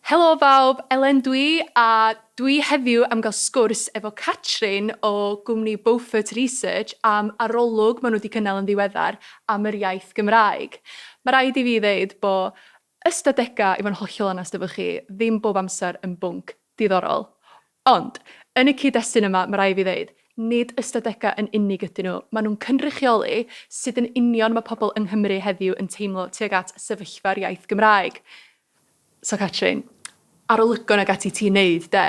Helo bawb, Elen dwi, a dwi heddiw am gael sgwrs efo Catrin o gwmni Beaufort Research am arolwg maen nhw wedi cynnal yn ddiweddar am yr iaith Gymraeg. Mae rhaid i fi ddeud bod ystadegau, i fod yn hollol onest efo chi, ddim bob amser yn bwnc diddorol. Ond, yn y cyd-destun yma, mae rhaid i fi ddeud, nid ystadegau yn unig ydyn nhw. Maen nhw'n cynrychioli sydd yn union mae pobl yng Nghymru heddiw yn teimlo tuag at sefyllfa'r iaith Gymraeg. So Catrin, arolygon ag ati ti'n neud, de?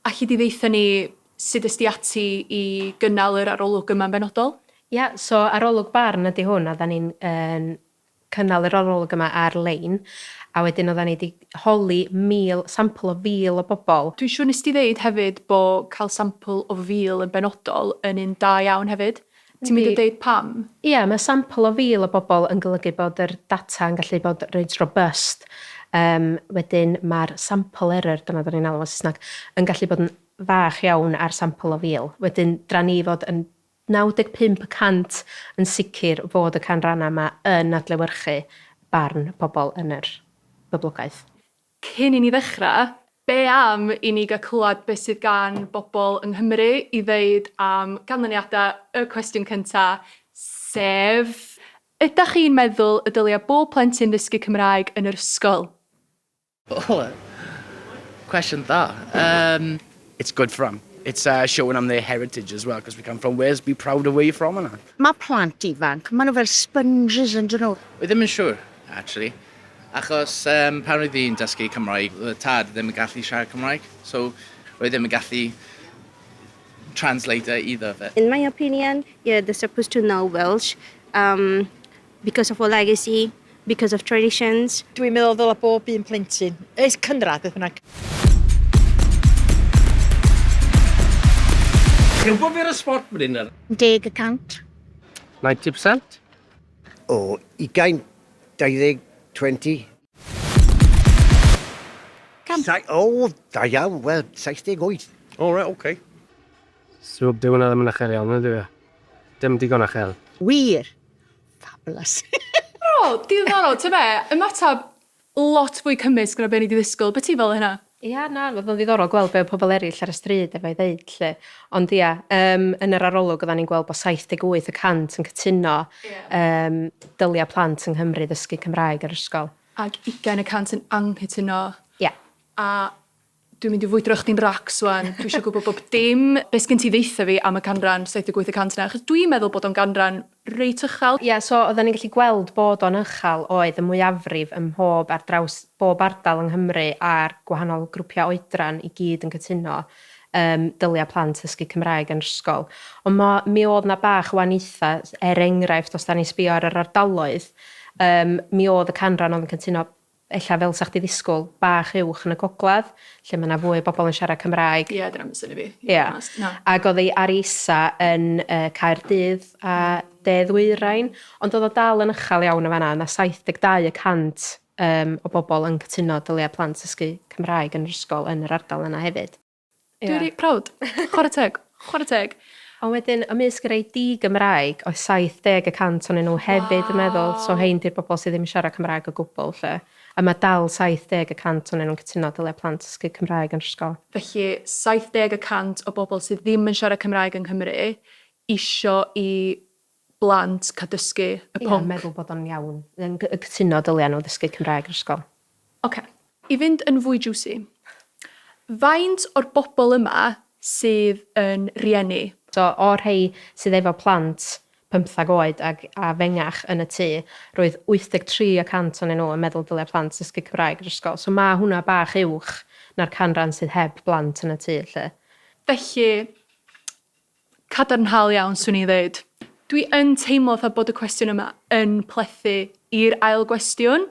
Alli di ddeitha ni sut ysdi ati i gynnal yr arolwg yma'n benodol? Ia, so arolwg barn ydy hwn, a da ni'n cynnal yr arolwg yma arlein, a wedyn oedden ni wedi holi sampl o 1,000 o bobl. Dwi'n siŵr nes ti ddeud hefyd bod cael sampl o 1,000 yn benodol yn un da iawn hefyd. Ti'n mynd i ddeud pam? Ia, mae sampl o 1,000 o bobl yn golygu bod yr data yn gallu bod reit robust. Wedyn mae'r sample error, dyna da ni'n alw o Saesneg, yn gallu bod yn fach iawn ar sampl o 1,000. Wedyn, dra ni fod yn 95% yn sicr fod y canrannau yma yn adlewyrchu barn pobl yn yr boblogaeth. Cyn i ni ddechrau, be am i ni gael clywed beth sydd gan bobl yng Nghymru i ddeud am ganlyniadau y cwestiwn cyntaf, sef, ydych chi'n meddwl y dylia bob plentyn ddysgu Cymraeg yn yr ysgol? Oh, question that. It's good for them. It's showing them their heritage as well, because we come from Wales, be proud of where you're from. Mae plant ifanc, maen nhw fel sponges yn dyn nhw. We ddim yn siŵr, actually. Achos pan roedd hi'n dysgu Cymraeg, y tad ddim yn gallu siarad Cymraeg, so roedd ddim yn gallu translator either of it. In my opinion, yeah, they're supposed to know Welsh because of our legacy, because of traditions. Dwi'n meddwl ddylai bob un plentyn. Eis cynradd, beth bynnag. Chi'n gwybod fi'r ysbort bod hyn? 10%. 90%? O, 20, 20, 20. O, da iawn, wel, 68. O, right, okay. Sŵb, dyw hwnna ddim yn achel iawn, ydy e? Dim digon achel. Wir. Fabulous. O, diddorol, ty be, ymatab lot fwy cymysg gyda be ni di ddisgwyl. Be ti fel hynna? Ia, na, oedd o'n ddiddorol gweld be o pobl eraill ar y stryd efo i ddeud, lle. Ond ia, yn yr arolwg oedden ni'n gweld bod 78% yn cytuno dylia plant yng Nghymru ddysgu Cymraeg ar ysgol. Ac 20% yn anghytuno. Ia. A dwi'n mynd i fwydro chdi'n rac swan. Dwi eisiau gwybod bob dim. Beth gen ti ddeitha fi am y canran 78% yna? Achos dwi'n meddwl bod o'n ganran reit uchel. Ia, so oedden ni'n gallu gweld bod o'n uchel oedd y mwyafrif ym mhob ar draws bob ardal yng Nghymru a'r gwahanol grwpiau oedran i gyd yn cytuno dylia plant ddysgu Cymraeg yn ysgol. Ond mi oedd na bach wanaetha, enghraifft os da ni sbio ar yr ardaloedd, mi oedd y canran oedd yn cytuno ella fel sa'ch di ddisgwyl, bach uwch yn y gogledd, lle mae yna fwy o bobl yn siarad Cymraeg. Ie, dyna'n mysyn i fi. Ie. Ac oedd ei ar isa yn Caerdydd a Ddwyrain, ond oedd o dal yn uchel iawn o fanna, na 72% o bobl yn cytuno dylia plant ddysgu Cymraeg yn yr ysgol yn yr ardal yna hefyd. Dwi'n reit proud. Chwarae teg. Chwarae teg. Ond wedyn, ymysg yr ei di-Gymraeg, oedd 70% o'n nhw hefyd yn meddwl, so hein di'r bobl sydd ddim yn siarad Cymraeg o gwbl, lle. A mae dal 70% o'n nhw'n cytuno dylia plant ddysgu Cymraeg yn ysgol. Felly, 70% o bobl sydd ddim yn siarad Cymraeg yng Nghymru isio i blant cael dysgu y pwnc. Ie, meddwl bod o'n iawn. Yn cytuno dylia nhw ddysgu Cymraeg yn ysgol. Oce. I fynd yn fwy juicy. Faint o'r bobl yma sydd yn rieni? So, o'r rhai sydd efo plant 15 oed a fengach yn y tŷ, roedd 83% o'n nhw yn meddwl dylia plant ddysgu Cymraeg yr ysgol. So mae hwnna bach uwch na'r canran sydd heb blant yn y tŷ, lle. Felly, cadarnhaol iawn, swn i ddeud. Dwi yn teimlo fatha bod y cwestiwn yma yn plethu i'r ail gwestiwn,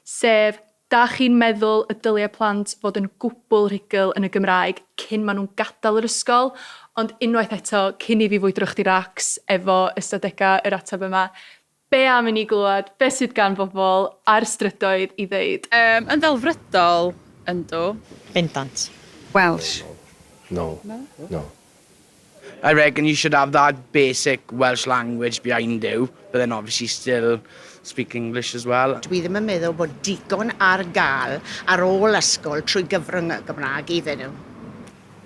sef, da chi'n meddwl y dylia plant fod yn gwbl rhugl yn y Gymraeg cyn maen nhw'n gadael yr ysgol, ond unwaith eto, cyn i fi fwydro chdi racs efo ystadegau yr ateb yma, be am i ni glywed, be sydd gan bobl ar strydoedd i ddeud? Yn ddelfrydol, ynddo. Bendant. Welsh. No. I reckon you should have that basic Welsh language behind you, but then obviously still speak English as well. Dwi ddim yn meddwl bod digon ar gael ar ôl ysgol trwy gyfryngau Gymraeg iddyn nhw.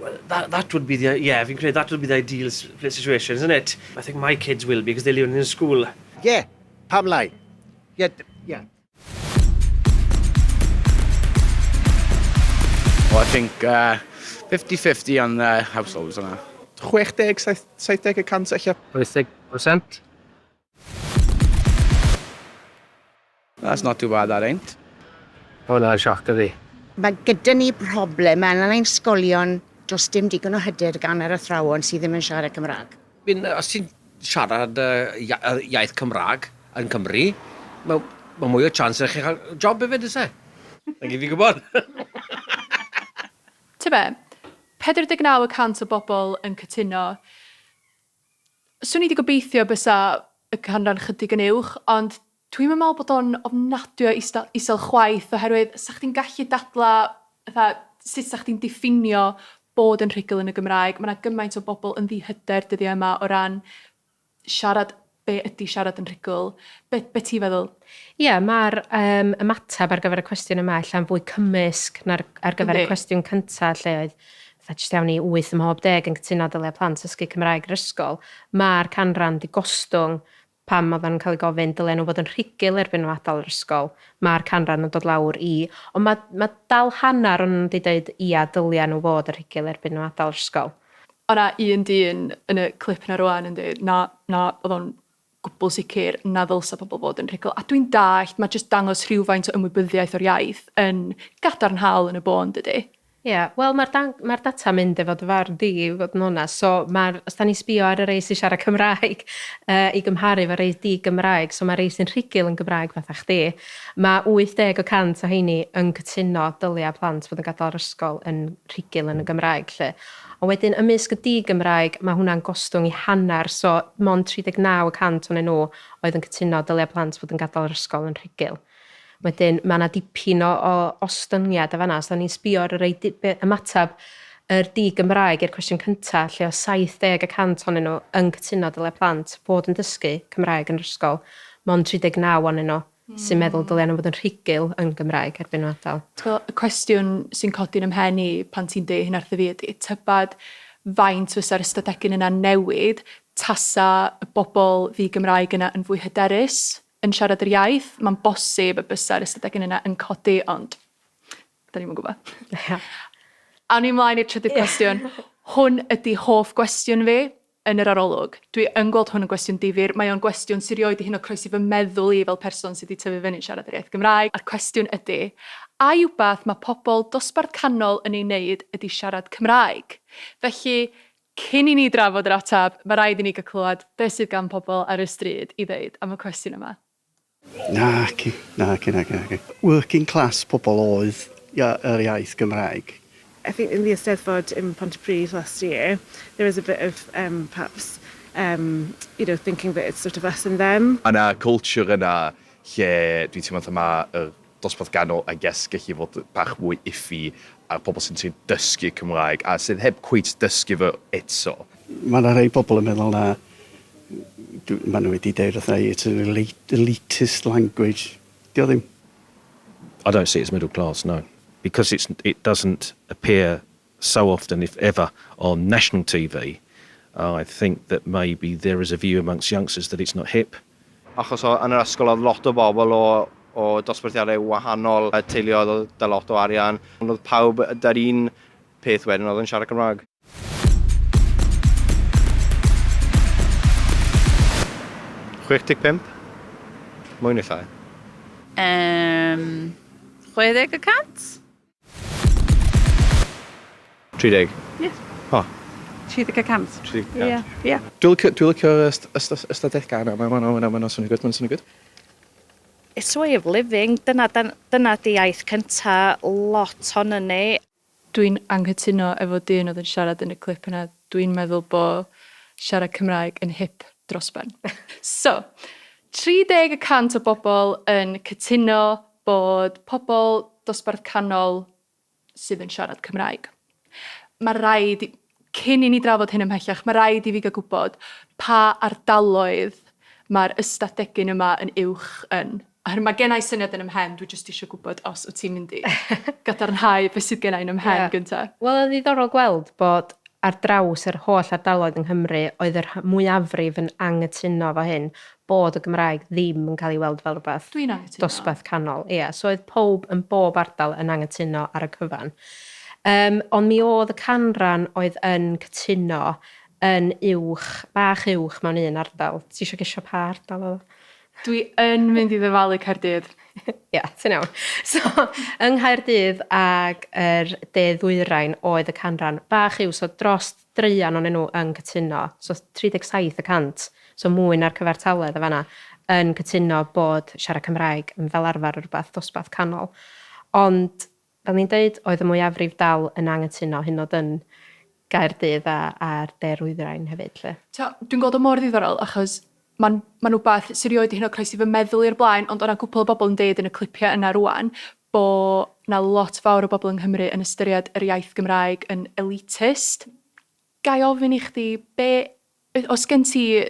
Well, that would be fi'n credu that would be the ideal situation, isn't it? I think my kids will because they live in school. Yeah, pam lai. Yeah, yeah. Well, I think 50-50 on the households yna. 60-70% eich. 80%? That's not too bad, that ain't. Hwna'n sioc ydi. Mae gyda ni broblem yn ein ysgolion dros dim digon o hyder gan yr athrawon sydd ddim yn siarad Cymraeg. Os ti'n siarad iaith Cymraeg yn Cymru, mae mwy o chance i chi cael job hefyd, ys e? Na gyd fi gwybod. Ty be, 49% o bobl yn cytuno. Swn i wedi gobeithio bysa y canran chydig yn uwch, ond dwi'n meddwl bod o'n ofnadwy o isel chwaith oherwydd sa'ch chi'n gallu dadla sut sa'ch chi'n diffinio bod yn rhugl yn y Gymraeg. Mae yna gymaint o bobl yn ddihyder dyddi yma o ran siarad be ydy siarad yn rhugl. Be ti'n feddwl? Ie, mae'r ymateb ar gyfer y cwestiwn yma allan fwy cymysg ar gyfer y cwestiwn cyntaf lle oedd jyst iawn i 8 ym mhob 10 yn cytuno dylai plant ysgu Cymraeg yr ysgol. Mae'r canran di gostwng pam oedd yn cael ei gofyn dylen nhw bod yn rhugl erbyn nhw adael yr ysgol. Mae'r canran yn dod lawr i. Ond mae dal hanner o'n wedi dweud ia dylia nhw fod yn rhugl erbyn nhw adael yr ysgol. O'na un dyn yn y clip na rwan yn dweud na oedd o'n gwbl sicr na ddylsa pobl fod yn rhugl. A dwi'n dallt, mae jyst dangos rhywfaint o ymwybyddiaeth o'r iaith yn gadarnhaol yn y bôn, dydy. Ie, wel mae'r data mynd efo dy far di fod yn hwnna. So os da ni sbio ar y rei sy'n siarad Cymraeg i gymharu fo rei di Gymraeg, so mae rei sy'n rhugl yn Gymraeg fatha chdi, mae 80% o heini yn cytuno dylia plant fod yn gadael yr ysgol yn rhugl yn y Gymraeg. Lle. A wedyn, ymysg y di Gymraeg, mae hwnna'n gostwng i hanner, so mond 39% o'n nhw oedd yn cytuno dylia plant fod yn gadael yr ysgol yn rhugl. Wedyn, mae yna dipyn o ostyngiad o fanna, so ni'n sbio ar ymateb yr di Gymraeg i'r cwestiwn cyntaf, lle o 70% o'n nhw yn cytuno dylia plant fod yn dysgu Cymraeg yn yr ysgol, mond 39 o'n nhw sy'n meddwl dylia nhw fod yn rhugl yn Gymraeg erbyn nhw adael. Y cwestiwn sy'n codi'n ymhen i pan ti'n deud hyn wrtho fi ydy, tybad faint fysa'r ystadegau yna newid tasa y bobl fi Gymraeg yna yn fwy hyderus yn siarad yr iaith. Mae'n bosib y bysa'r ystadegau yna yn codi, ond da ni'n gwybod. A ni'n mlaen i'r trydydd cwestiwn. Hwn ydy hoff gwestiwn fi yn yr arolwg. Dwi yn gweld hwn yn gwestiwn difyr. Mae o'n gwestiwn sy'n rioed i hyn o croesi fy meddwl i fel person sydd wedi tyfu fyny siarad yr iaith Gymraeg. A'r cwestiwn ydy, a wbath mae pobl dosbarth canol yn ei wneud ydy siarad Cymraeg. Felly, cyn i ni drafod yr ateb, mae rhaid i ni gael clywed beth sydd gan pobl ar y stryd i ddeud am y cwestiwn yma. Na. Working class pobl oedd yr iaith Gymraeg. I think in the Eisteddfod in Pontypridd last year, there was a bit of perhaps, thinking that it's sort of us and them. Yna culture yna lle dwi'n teimlo yma y dosbarth ganol, I guess, gallu fod bach mwy iffi ar pobl sy'n dysgu Cymraeg a sydd heb cweit dysgu fo eto. Mae yna rhai pobl yn meddwl na maen nhw wedi deud wrtha it's an elitist language. Dio ddim. I don't see it as middle class, no. Because it doesn't appear so often, if ever, on national TV, I think that maybe there is a view amongst youngsters that it's not hip. Achos yn yr ysgol oedd lot o bobl o dosbarthiadau wahanol, teuluoedd oedd lot o arian. Ond oedd pawb yr un peth wedyn oedd yn siarad Cymraeg. Mwy neu llai. 60%? 30. Ie. O. 30%. 30%. Ie. Dwi'n licio'r ystadegau yna. Mae'n swnio good. It's a way of living. Dyna di iaith cynta lot hon ni. Dwi'n anghytuno efo dyn oedd yn siarad yn y clip yna. Dwi'n meddwl bod siarad Cymraeg yn hip dros ben. So, 30% o bobl yn cytuno bod pobl dosbarth canol sydd yn siarad Cymraeg. Mae rhaid, cyn i ni drafod hyn ymhellach, mae rhaid i fi gael gwybod pa ardaloedd mae'r ystadegau yma yn uwch yn. Mae gennau syniad yn ymhen, dwi jyst eisiau gwybod os wyt ti'n mynd i gadarnhau beth sydd gennau yn ymhen gyntaf. Wel, yn ddiddorol gweld bod ar draws yr holl ardaloedd yng Nghymru oedd yr mwyafrif yn anghytuno fo hyn bod y Gymraeg ddim yn cael ei weld fel rhywbeth dosbarth canol. So oedd pob yn bob ardal yn anghytuno ar y cyfan. Ond mi oedd y canran oedd yn cytuno yn uwch, bach uwch mewn un ardal. Ti eisiau gesio pa ardal o? Dwi yn mynd i ddyfalu Caerdydd. Ti'n iawn. So, yng Nghaerdydd ag yr De-ddwyrain oedd y canran bach yw, so dros 3 o'n nhw yn cytuno, so 37%, so mwy na'r cyfartaledd y fanna, yn cytuno bod siarad Cymraeg yn fel arfer rhywbeth dosbarth canol. Ond, fel ni'n dweud, oedd y mwyafrif dal yn anghytuno hyn oedd yn Gaerdydd a'r De-ddwyrain hefyd. Dwi'n gweld o mor ddiddorol, achos Mae'n rhywbeth sy'n rioed i hyn o croesi fy meddwl i'r blaen, ond o'na gwbl o bobl yn deud yn y clipiau yna rwan, bod na lot fawr o bobl yng Nghymru yn ystyried yr iaith Gymraeg yn elitist. Gai ofyn i chdi, os gen ti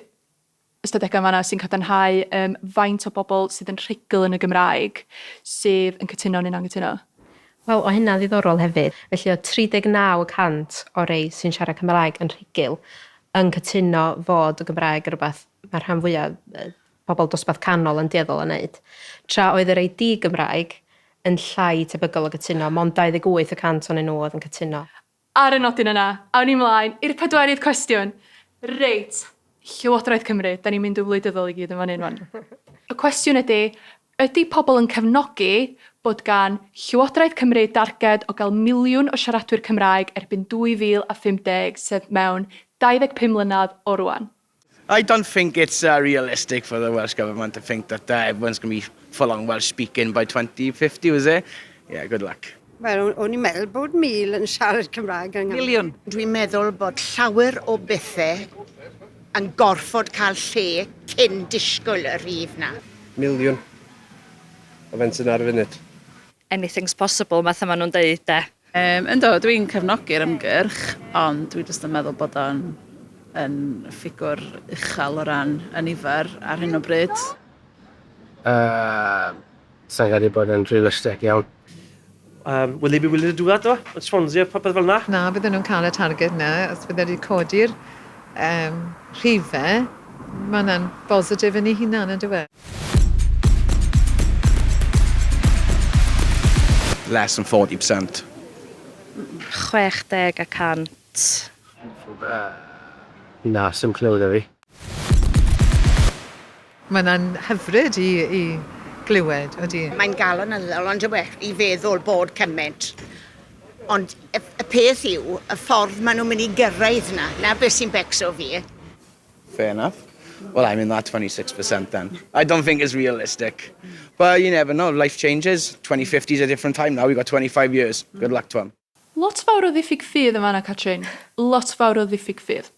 ystadegau fanna sy'n cadarnhau faint o bobl sydd yn rhugl yn y Gymraeg sydd yn cytuno neu'n anghytuno? Wel, o hynna ddiddorol hefyd. Felly o 39% o rei sy'n siarad Cymraeg yn rhugl yn cytuno fod y Gymraeg yn rhywbeth mae'r rhan fwyaf bobl dosbarth canol yn dieddol yn neud. Tra oedd yr ei di-Gymraeg yn llai tebygol o gytuno, mond 28% o'n nhw oedd yn cytuno. Ar y nodyn yna, awn ni mlaen i'r 4yd cwestiwn. Reit, Llywodraeth Cymru, da ni'n mynd o wleidyddol i gyd yn fan hyn. Y cwestiwn ydy pobl yn cefnogi bod gan Llywodraeth Cymru darged o gael 1,000,000 o siaradwyr Cymraeg erbyn 2050, sef mewn 25 mlynedd o rwan? I don't think it's realistic for the Welsh Government to think that everyone's going to be full-on Welsh speaking by 2050, was it? Yeah, good luck. Wel, o'n i'n meddwl bod 1,000 yn siarad Cymraeg yng Nghymru. Dwi'n meddwl bod llawer o bethau yn gorfod cael lle cyn disgwyl y rhif na. 1,000,000 o fentyn ar y funud. Anything's possible, math yma nhw'n deud, de. Ynddo, dwi'n cefnogi'r ymgyrch, ond dwi'n just yn meddwl bod o'n ffigwr uchel o ran y nifer ar hyn o bryd. Sa'n gadi bod yn realistic iawn. Will they be willing to do that, though? Yn Swansea, popeth fel na? Na, bydden nhw'n cael y targed na, os bydden nhw wedi codi'r rhifau, mae hwnna'n bositif yn ei hunan yn dweud. Less than 40%. 60%. Na, sy'n clywed o fi. Mae hwnna'n hyfryd i glywed, ydy. Mae'n galon ynddo, ond i feddwl bod cymaint. Ond y peth yw, y ffordd maen nhw'n mynd i gyrraedd na, na beth sy'n becso fi. Fair enough. Well, I'm in that 26% then. I don't think it's realistic. But you never know, life changes. 2050 is a different time now, we've got 25 years. Good luck to them. Lot fawr o ddiffyg ffydd yma na, Catrin. Lot fawr o ddiffyg ffydd.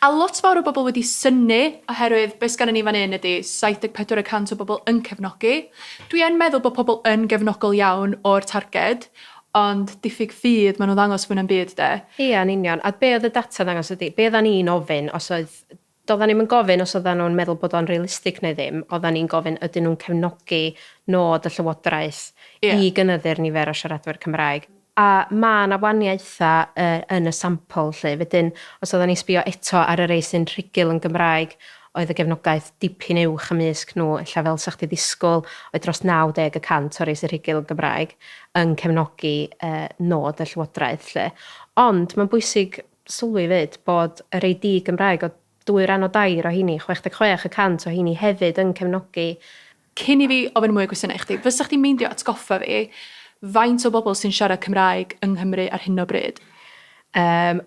A lot fawr o bobl wedi synnu oherwydd beth gan ni fan hyn ydy 74% o bobl yn cefnogi. Dwi yn meddwl bod pobl yn gefnogol iawn o'r targed, ond diffyg ffydd maen nhw'n ddangos fwy na'n byd, de? Ia'n union. A be oedd y data ddangos ydy? Be oeddan ni'n ofyn os oedd... Doeddan ni'n gofyn os oeddan nhw'n meddwl bod o'n realistig neu ddim, oeddan ni'n gofyn ydyn nhw'n cefnogi nod y Llywodraeth i gynyddu'r nifer o siaradwyr Cymraeg. A mae yna waniaethau yn y sampl lle. Wedyn, os oedden ni'n sbio eto ar y rei sy'n rhugl yn Gymraeg, oedd y gefnogaeth dipyn uwch ymysg nhw, illa fel sa'ch chi ddisgwyl, oedd dros 90% o rei sy'n rhugl yn Gymraeg yn cefnogi nod y Llywodraeth lle. Ond mae'n bwysig sylwi fyd bod y rei di Gymraeg o 2/2 o hini, 66% o hini hefyd yn cefnogi. Cyn i fi ofyn mwy o gwestiynau i chdi, fysach chdi'n meindio atgoffa fi faint o bobl sy'n siarad Cymraeg yng Nghymru ar hyn o bryd?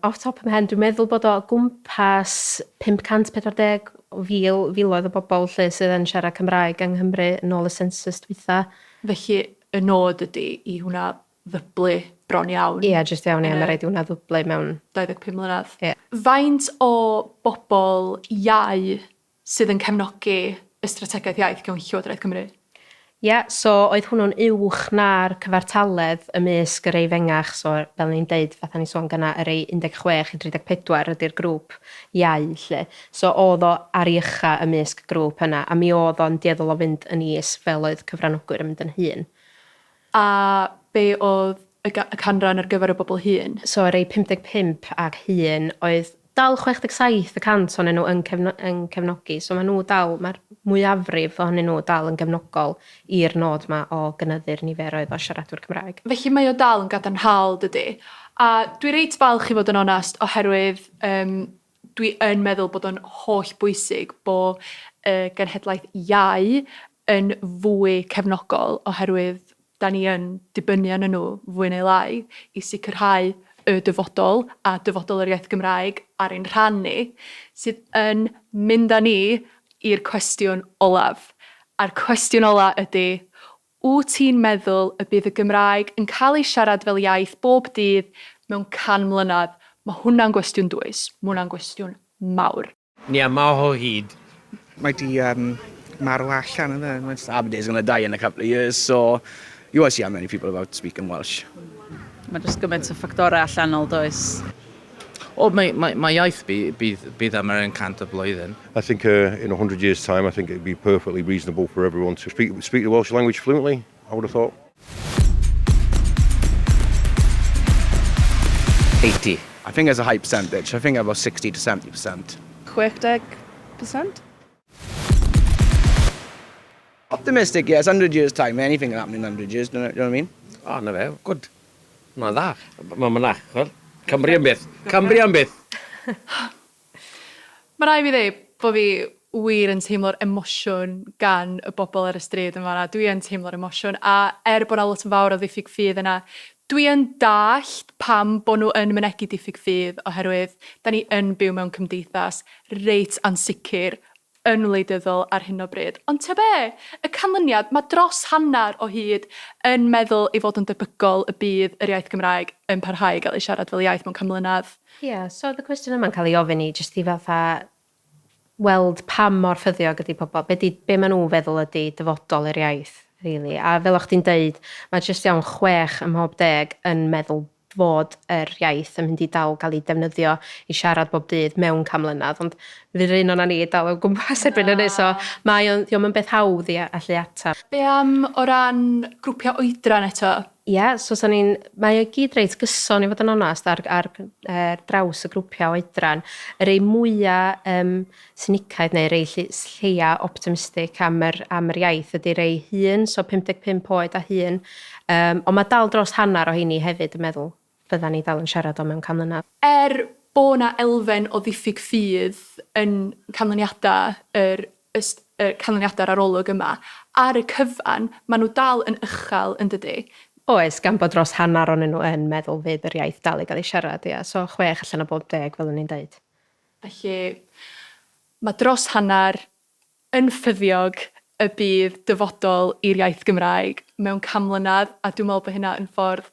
Off top of my head, dwi'n meddwl bod o gwmpas 540,000 filoedd o bobl lle sydd yn siarad Cymraeg yng Nghymru yn ôl y census dwytha. Felly y nod ydy i hwnna ddyblu bron iawn. Ie, jyst iawn, mae rhaid i hwnna ddyblu mewn 25 mlynedd. Ie. Faint o bobl iau sydd yn cefnogi y strategaeth iaith gan Llywodraeth Cymru? So oedd hwnnw'n uwch na'r cyfartaledd ymysg yr ei fengach, so fel ni'n deud, fatha ni sôn gyna, yr ei 16 i 34 ydy'r grŵp iau, lle. So oedd o ar ei ucha ymysg grŵp yna, a mi oedd o'n dieddol o fynd yn is fel oedd cyfranogwyr yn mynd yn hun. A be oedd y canran ar gyfer y bobl hun? So yr ei 55 ag hun oedd dal 67% ohonyn nhw yn cefnogi, so maen nhw dal, mae'r mwyafrif ohonyn nhw dal yn gefnogol i'r nod yma o gynyddu'r niferoedd o siaradwyr Cymraeg. Felly mae o dal yn gadarnhaol, dydy. A dwi reit falch i fod yn onest, oherwydd dwi yn meddwl bod o'n holl bwysig bod genhedlaeth iau yn fwy cefnogol, oherwydd da ni yn dibynnu yn nhw fwy neu lai i sicrhau y dyfodol a dyfodol yr iaith Gymraeg ar ein rhan ni, sydd yn mynd â ni i'r cwestiwn olaf. A'r cwestiwn olaf ydy, wyt ti'n meddwl y bydd y Gymraeg yn cael ei siarad fel iaith bob dydd mewn 100 mlynedd? Mae hwnna'n gwestiwn dwys. Mae hwnna'n gwestiwn mawr. Ni yma o hyd. Mae di marw allan yn dda. Aberdeen's going to die in a couple of years, so you won't see how many people about speaking Welsh. Mae jyst gymaint o ffactorau allanol does. Mae iaith bydd am yr 100 blwyddyn. I think in 100 years' time, I think it would be perfectly reasonable for everyone to speak the Welsh language fluently, I would have thought. 80. I think there's a high percentage. I think about 60 to 70%. 60%? Optimistic, yes. 100 years' time. Anything can happen in 100 years, do you know what I mean? O, na fe, good. Mae'n dda. Mae'n dda, chwel. Cymru am byth. Cymru am byth. Mae rai fi ddeud bod fi wir yn teimlo'r emosiwn gan y bobl ar y stryd yma. Dwi yn teimlo'r emosiwn, a bod na lot yn fawr o ddiffyg ffydd yna, dwi yn dallt pam bod nhw yn mynegu diffyg ffydd, oherwydd da ni yn byw mewn cymdeithas reit ansicr, yn wleidyddol ar hyn o bryd. Ond te be, y canlyniad, mae dros hanner o hyd yn meddwl i fod yn debygol y bydd yr iaith Gymraeg yn parhau gael ei siarad fel iaith mewn camlynedd. So y cwestiwn yma'n cael ei ofyn i, jyst i fatha weld pam mor ffyddiog ydy pobl, be maen nhw feddwl ydy dyfodol yr iaith, really. A fel o'ch ti'n deud, mae jyst iawn 6 ym mhob 10 yn meddwl fod yr iaith yn mynd i dal gael ei defnyddio i siarad bob dydd mewn camlynedd, ond fydd un o'na ni dal o gwmpas erbyn hynny, so diolch yn beth hawdd i allu atab. Be am o ran grwpiau oedran eto? So mae o gyd reit gyson i fod yn onest ar draws y grwpiau oedran. Yr ei mwyaf synicaidd neu rei lleia optimistig am yr iaith ydy rei hun, so 55 oed a hun, ond mae dal dros hanner o hynny hefyd yn meddwl fyddan ni dal yn siarad o mewn camlynedd. Bod na elfen o ddiffyg ffydd yn canlyniadau canlyniadau'r arolwg yma, ar y cyfan, maen nhw dal yn uchel yn dydy. Oes, gan bod dros hanner o'n nhw yn meddwl fydd yr iaith dal i gael ei siarad, so 6 allan o bob 10 fel o'n i'n deud. Felly, mae dros hanner yn ffyddiog y bydd dyfodol i'r iaith Gymraeg mewn camlynedd, a dwi'n meddwl bod hynna yn ffordd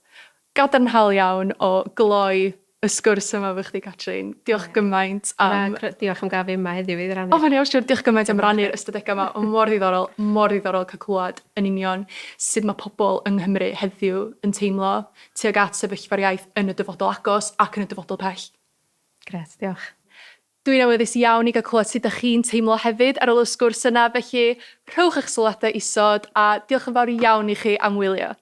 gadarnhaol iawn o gloi y sgwrs yma fy chdi, Catrin. Diolch gymaint am... Diolch am gael fi yma heddiw i rannu. Fan iawn, diolch gymaint am rannu'r ystadegau yma, o mor ddiddorol cael clywed yn union sut mae pobl yng Nghymru heddiw yn teimlo tuag at sefyllfa'r iaith yn y dyfodol agos ac yn y dyfodol pell. Gret, diolch. Dwi'n awyddus iawn i gael clywed sut ydych chi'n teimlo hefyd ar ôl y sgwrs yna, felly rhowch eich sylwadau isod a diolch yn fawr iawn i chi am wylio.